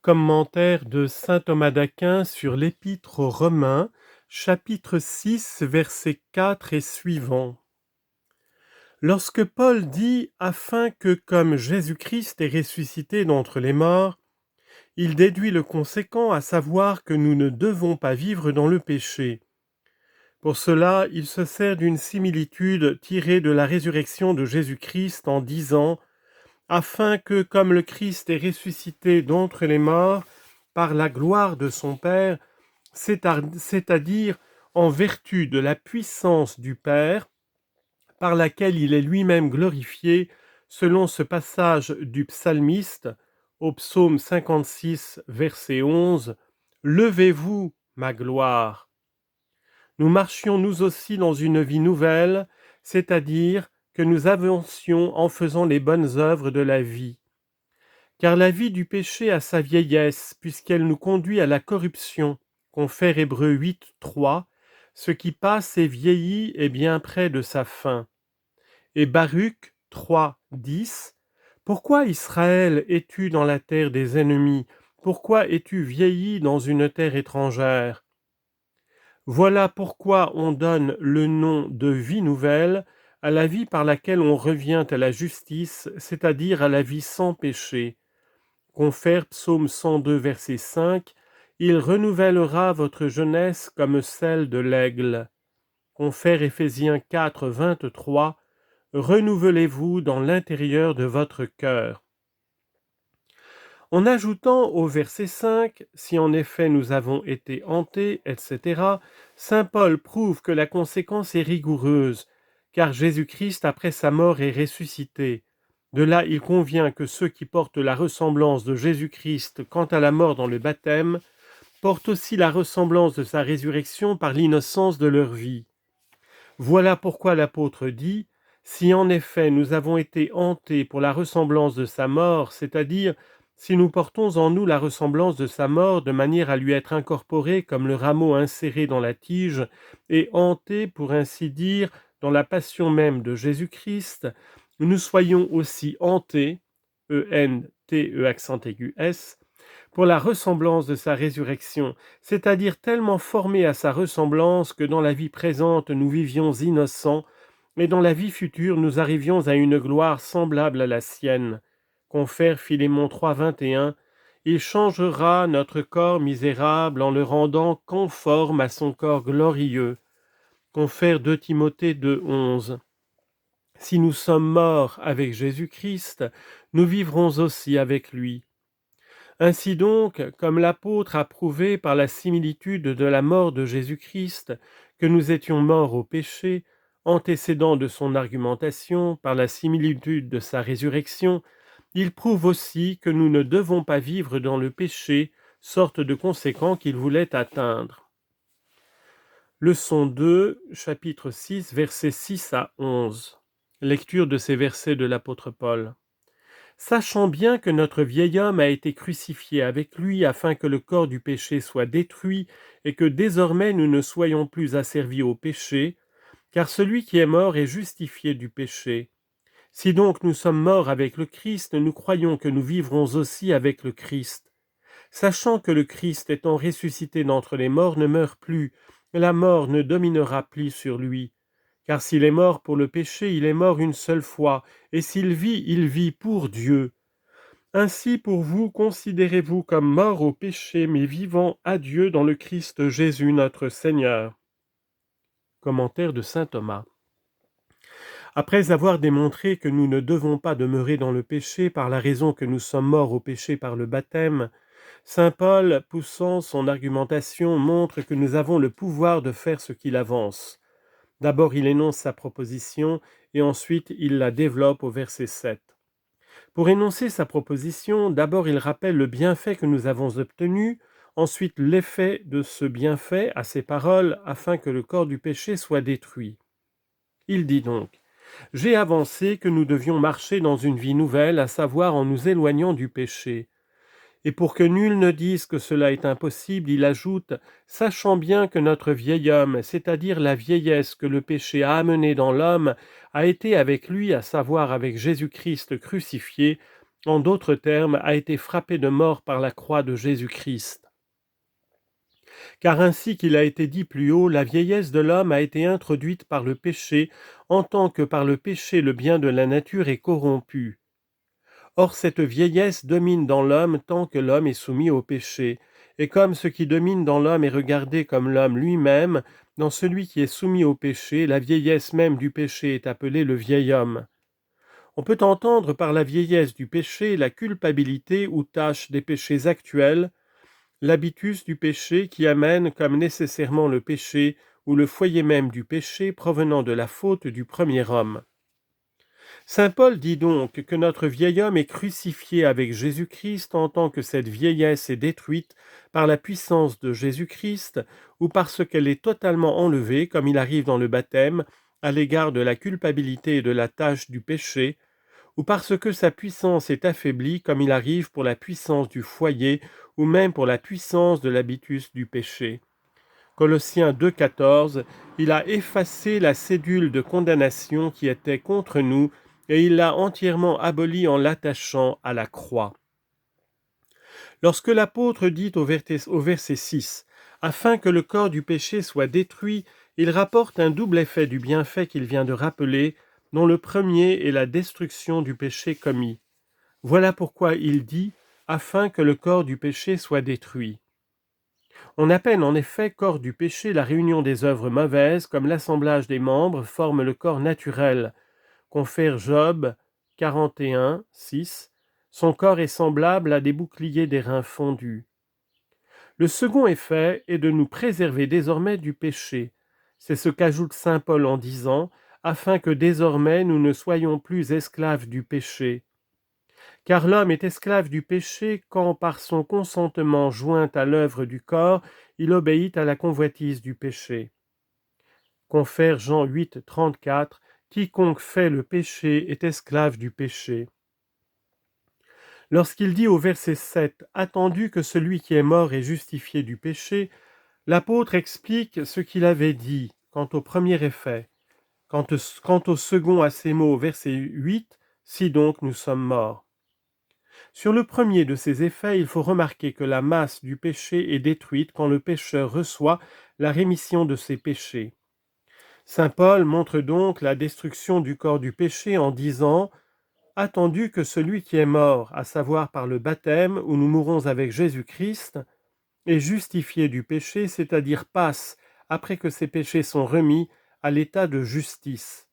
Commentaire de saint Thomas d'Aquin sur l'Épître aux Romains, chapitre 6, versets 4 et suivants. Lorsque Paul dit « afin que, comme Jésus-Christ est ressuscité d'entre les morts », il déduit le conséquent, à savoir que nous ne devons pas vivre dans le péché. Pour cela, il se sert d'une similitude tirée de la résurrection de Jésus-Christ en disant « afin que, comme le Christ est ressuscité d'entre les morts, par la gloire de son Père, c'est-à-dire en vertu de la puissance du Père, par laquelle il est lui-même glorifié, selon ce passage du psalmiste, au psaume 56, verset 11, « Levez-vous, ma gloire ». Nous marchions nous aussi dans une vie nouvelle, c'est-à-dire que nous avancions en faisant les bonnes œuvres de la vie. Car la vie du péché a sa vieillesse, puisqu'elle nous conduit à la corruption, confère Hébreux 8, 3, ce qui passe et vieillit est bien près de sa fin. Et Baruch 3, 10, pourquoi Israël es-tu dans la terre des ennemis? Pourquoi es-tu vieilli dans une terre étrangère? Voilà pourquoi on donne le nom de vie nouvelle à la vie par laquelle on revient à la justice, c'est-à-dire à la vie sans péché. Confère Psaume 102, verset 5, « Il renouvellera votre jeunesse comme celle de l'aigle ». Confère Éphésiens 4, 23, « Renouvelez-vous dans l'intérieur de votre cœur ». En ajoutant au verset 5, « Si en effet nous avons été hantés, etc., saint Paul prouve que la conséquence est rigoureuse, car Jésus-Christ, après sa mort, est ressuscité. De là, il convient que ceux qui portent la ressemblance de Jésus-Christ quant à la mort dans le baptême, portent aussi la ressemblance de sa résurrection par l'innocence de leur vie. Voilà pourquoi l'apôtre dit, « Si en effet nous avons été hantés pour la ressemblance de sa mort, c'est-à-dire si nous portons en nous la ressemblance de sa mort de manière à lui être incorporés comme le rameau inséré dans la tige, et hantés, pour ainsi dire, dans la passion même de Jésus-Christ, nous soyons aussi hantés, E-N-T-E accent aigu S, pour la ressemblance de sa résurrection, c'est-à-dire tellement formés à sa ressemblance que dans la vie présente nous vivions innocents, et dans la vie future nous arrivions à une gloire semblable à la sienne. Confère Philémon 3, 21, « Il changera notre corps misérable en le rendant conforme à son corps glorieux. » Confère 2 Timothée 2, 11. Si nous sommes morts avec Jésus-Christ, nous vivrons aussi avec lui. Ainsi donc, comme l'apôtre a prouvé par la similitude de la mort de Jésus-Christ que nous étions morts au péché, antécédent de son argumentation par la similitude de sa résurrection, il prouve aussi que nous ne devons pas vivre dans le péché, sorte de conséquent qu'il voulait atteindre. Leçon 2, chapitre 6, versets 6 à 11. Lecture de ces versets de l'apôtre Paul. Sachant bien que notre vieil homme a été crucifié avec lui afin que le corps du péché soit détruit et que désormais nous ne soyons plus asservis au péché, car celui qui est mort est justifié du péché. Si donc nous sommes morts avec le Christ, nous croyons que nous vivrons aussi avec le Christ. Sachant que le Christ étant ressuscité d'entre les morts ne meurt plus, la mort ne dominera plus sur lui. Car s'il est mort pour le péché, il est mort une seule fois, et s'il vit pour Dieu. Ainsi pour vous, considérez-vous comme morts au péché, mais vivants à Dieu dans le Christ Jésus notre Seigneur. Commentaire de saint Thomas. Après avoir démontré que nous ne devons pas demeurer dans le péché par la raison que nous sommes morts au péché par le baptême, saint Paul, poussant son argumentation, montre que nous avons le pouvoir de faire ce qu'il avance. D'abord, il énonce sa proposition et ensuite il la développe au verset 7. Pour énoncer sa proposition, d'abord il rappelle le bienfait que nous avons obtenu, ensuite l'effet de ce bienfait à ses paroles afin que le corps du péché soit détruit. Il dit donc, « J'ai avancé que nous devions marcher dans une vie nouvelle, à savoir en nous éloignant du péché. » Et pour que nul ne dise que cela est impossible, il ajoute « Sachant bien que notre vieil homme, c'est-à-dire la vieillesse que le péché a amenée dans l'homme, a été avec lui, à savoir avec Jésus-Christ crucifié, en d'autres termes, a été frappé de mort par la croix de Jésus-Christ. Car ainsi qu'il a été dit plus haut, la vieillesse de l'homme a été introduite par le péché, en tant que par le péché le bien de la nature est corrompu. Or cette vieillesse domine dans l'homme tant que l'homme est soumis au péché, et comme ce qui domine dans l'homme est regardé comme l'homme lui-même, dans celui qui est soumis au péché, la vieillesse même du péché est appelée le vieil homme. On peut entendre par la vieillesse du péché la culpabilité ou tâche des péchés actuels, l'habitus du péché qui amène comme nécessairement le péché ou le foyer même du péché provenant de la faute du premier homme. Saint Paul dit donc que notre vieil homme est crucifié avec Jésus-Christ en tant que cette vieillesse est détruite par la puissance de Jésus-Christ ou parce qu'elle est totalement enlevée, comme il arrive dans le baptême, à l'égard de la culpabilité et de la tâche du péché, ou parce que sa puissance est affaiblie, comme il arrive pour la puissance du foyer ou même pour la puissance de l'habitus du péché. Colossiens 2,14, il a effacé la cédule de condamnation qui était contre nous et il l'a entièrement abolie en l'attachant à la croix. Lorsque l'apôtre dit au verset 6, « Afin que le corps du péché soit détruit », il rapporte un double effet du bienfait qu'il vient de rappeler, dont le premier est la destruction du péché commis. Voilà pourquoi il dit « afin que le corps du péché soit détruit ». On appelle en effet corps du péché la réunion des œuvres mauvaises, comme l'assemblage des membres forme le corps naturel. Confère Job 41, 6. Son corps est semblable à des boucliers d'airain fondus. Le second effet est de nous préserver désormais du péché. C'est ce qu'ajoute saint Paul en disant « afin que désormais nous ne soyons plus esclaves du péché ». Car l'homme est esclave du péché quand, par son consentement joint à l'œuvre du corps, il obéit à la convoitise du péché. Confère Jean 8, 34, « Quiconque fait le péché est esclave du péché ». Lorsqu'il dit au verset 7, « Attendu que celui qui est mort est justifié du péché », l'apôtre explique ce qu'il avait dit quant au premier effet. Quant au second à ces mots, verset 8, « Si donc nous sommes morts ». Sur le premier de ces effets, il faut remarquer que la masse du péché est détruite quand le pécheur reçoit la rémission de ses péchés. Saint Paul montre donc la destruction du corps du péché en disant « Attendu que celui qui est mort, à savoir par le baptême où nous mourons avec Jésus-Christ, est justifié du péché, c'est-à-dire passe, après que ses péchés sont remis, à l'état de justice. »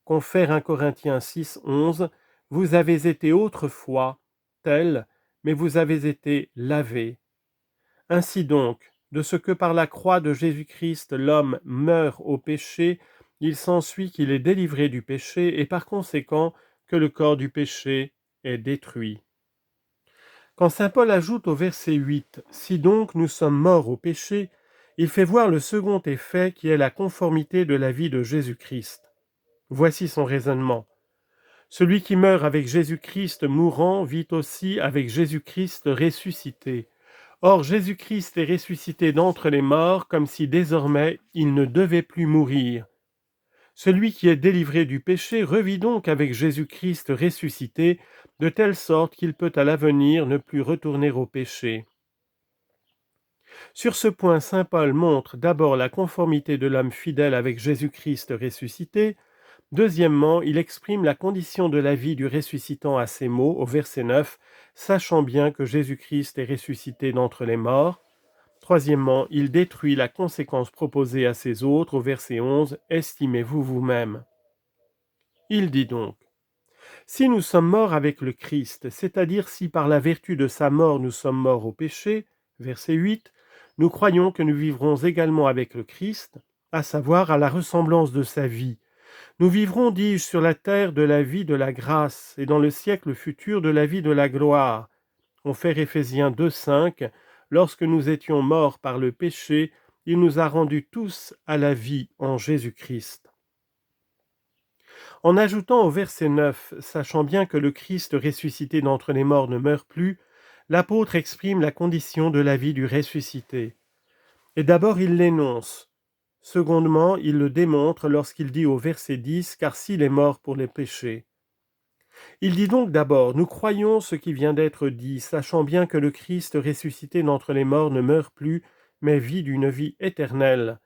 Confère 1 Corinthiens 6, 11 « Vous avez été autrefois tels, mais vous avez été lavés. » Ainsi donc, de ce que par la croix de Jésus-Christ l'homme meurt au péché, il s'ensuit qu'il est délivré du péché et par conséquent que le corps du péché est détruit. Quand saint Paul ajoute au verset 8 « Si donc nous sommes morts au péché », il fait voir le second effet qui est la conformité de la vie de Jésus-Christ. Voici son raisonnement. Celui qui meurt avec Jésus-Christ mourant vit aussi avec Jésus-Christ ressuscité. Or Jésus-Christ est ressuscité d'entre les morts comme si désormais il ne devait plus mourir. Celui qui est délivré du péché revit donc avec Jésus-Christ ressuscité, de telle sorte qu'il peut à l'avenir ne plus retourner au péché. Sur ce point, saint Paul montre d'abord la conformité de l'homme fidèle avec Jésus-Christ ressuscité. Deuxièmement, il exprime la condition de la vie du ressuscitant à ces mots, au verset 9, « sachant bien que Jésus-Christ est ressuscité d'entre les morts ». Troisièmement, il détruit la conséquence proposée à ces autres, au verset 11, « estimez-vous vous-même ». Il dit donc, « Si nous sommes morts avec le Christ, c'est-à-dire si par la vertu de sa mort nous sommes morts au péché, verset 8, nous croyons que nous vivrons également avec le Christ, à savoir à la ressemblance de sa vie. Nous vivrons, dis-je, sur la terre de la vie de la grâce, et dans le siècle futur de la vie de la gloire. » Confère Éphésiens 2,5, « Lorsque nous étions morts par le péché, il nous a rendus tous à la vie en Jésus-Christ. » En ajoutant au verset 9, « Sachant bien que le Christ ressuscité d'entre les morts ne meurt plus », l'apôtre exprime la condition de la vie du ressuscité. Et d'abord il l'énonce. Secondement, il le démontre lorsqu'il dit au verset 10 « Car s'il est mort pour les péchés ». Il dit donc d'abord, nous croyons ce qui vient d'être dit, sachant bien que le Christ ressuscité d'entre les morts ne meurt plus, mais vit d'une vie éternelle.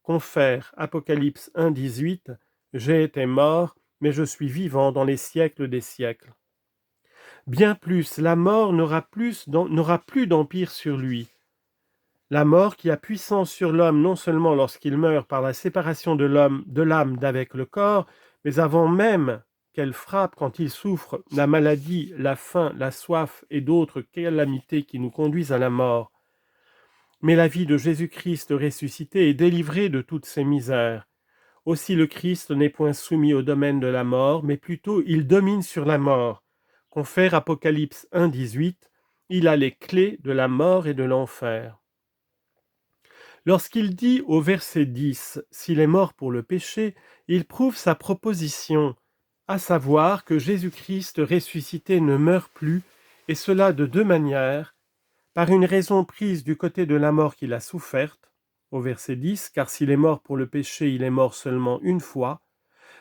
Confère Apocalypse 1, 18, j'ai été mort, mais je suis vivant dans les siècles des siècles. Bien plus, la mort n'aura plus d'empire sur lui. La mort qui a puissance sur l'homme non seulement lorsqu'il meurt par la séparation de l'âme d'avec le corps, mais avant même qu'elle frappe quand il souffre la maladie, la faim, la soif et d'autres calamités qui nous conduisent à la mort. Mais la vie de Jésus-Christ ressuscité est délivrée de toutes ces misères. Aussi le Christ n'est point soumis au domaine de la mort, mais plutôt il domine sur la mort. Confère Apocalypse 1, 18, il a les clés de la mort et de l'enfer. Lorsqu'il dit au verset 10, s'il est mort pour le péché, il prouve sa proposition, à savoir que Jésus-Christ ressuscité ne meurt plus, et cela de deux manières, par une raison prise du côté de la mort qu'il a soufferte, au verset 10, car s'il est mort pour le péché, il est mort seulement une fois,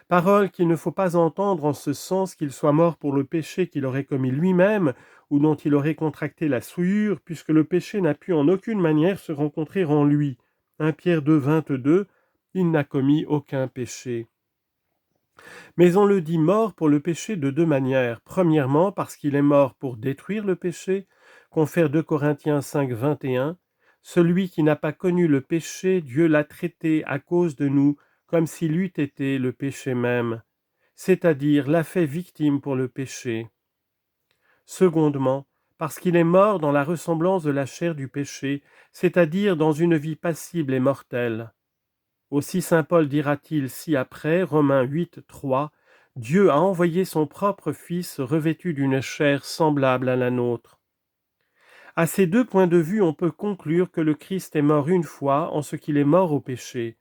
parole qu'il ne faut pas entendre en ce sens qu'il soit mort pour le péché qu'il aurait commis lui-même ou dont il aurait contracté la souillure, puisque le péché n'a pu en aucune manière se rencontrer en lui. 1 Pierre 2, 22, il n'a commis aucun péché. Mais on le dit mort pour le péché de deux manières. Premièrement, parce qu'il est mort pour détruire le péché, confère 2 Corinthiens 5, 21, celui qui n'a pas connu le péché, Dieu l'a traité à cause de nous, comme s'il eût été le péché même, c'est-à-dire l'a fait victime pour le péché. Secondement, parce qu'il est mort dans la ressemblance de la chair du péché, c'est-à-dire dans une vie passible et mortelle. Aussi saint Paul dira-t-il ci-après, Romains 8, 3, Dieu a envoyé son propre Fils revêtu d'une chair semblable à la nôtre. À ces deux points de vue, on peut conclure que le Christ est mort une fois en ce qu'il est mort au péché.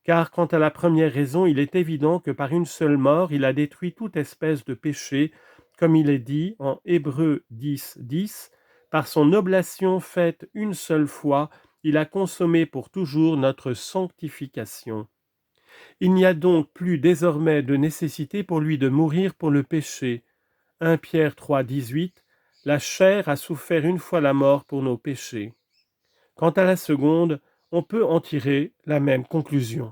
Car quant à la première raison, il est évident que par une seule mort, il a détruit toute espèce de péché, comme il est dit en Hébreux 10, 10, par son oblation faite une seule fois, il a consommé pour toujours notre sanctification. Il n'y a donc plus désormais de nécessité pour lui de mourir pour le péché. 1 Pierre 3, 18, la chair a souffert une fois la mort pour nos péchés. Quant à la seconde, on peut en tirer la même conclusion.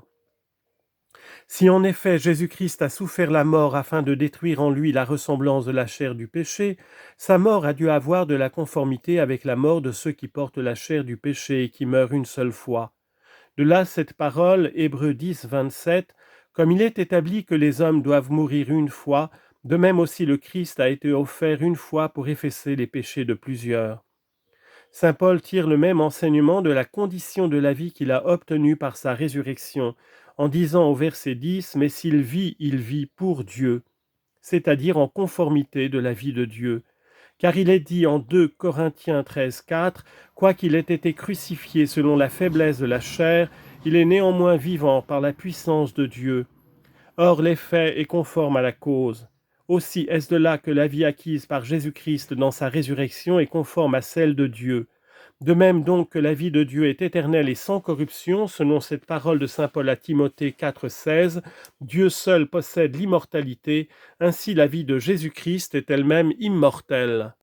Si en effet Jésus-Christ a souffert la mort afin de détruire en lui la ressemblance de la chair du péché, sa mort a dû avoir de la conformité avec la mort de ceux qui portent la chair du péché et qui meurent une seule fois. De là cette parole, Hébreux 10, 27, comme il est établi que les hommes doivent mourir une fois, de même aussi le Christ a été offert une fois pour effacer les péchés de plusieurs. Saint Paul tire le même enseignement de la condition de la vie qu'il a obtenue par sa résurrection, en disant au verset 10, « Mais s'il vit pour Dieu », c'est-à-dire en conformité de la vie de Dieu. Car il est dit en 2 Corinthiens 13, 4, « Quoiqu'il ait été crucifié selon la faiblesse de la chair, il est néanmoins vivant par la puissance de Dieu. Or l'effet est conforme à la cause. Aussi est-ce de là que la vie acquise par Jésus-Christ dans sa résurrection est conforme à celle de Dieu. De même donc que la vie de Dieu est éternelle et sans corruption, selon cette parole de saint Paul à Timothée 4, 16, Dieu seul possède l'immortalité, ainsi la vie de Jésus-Christ est elle-même immortelle.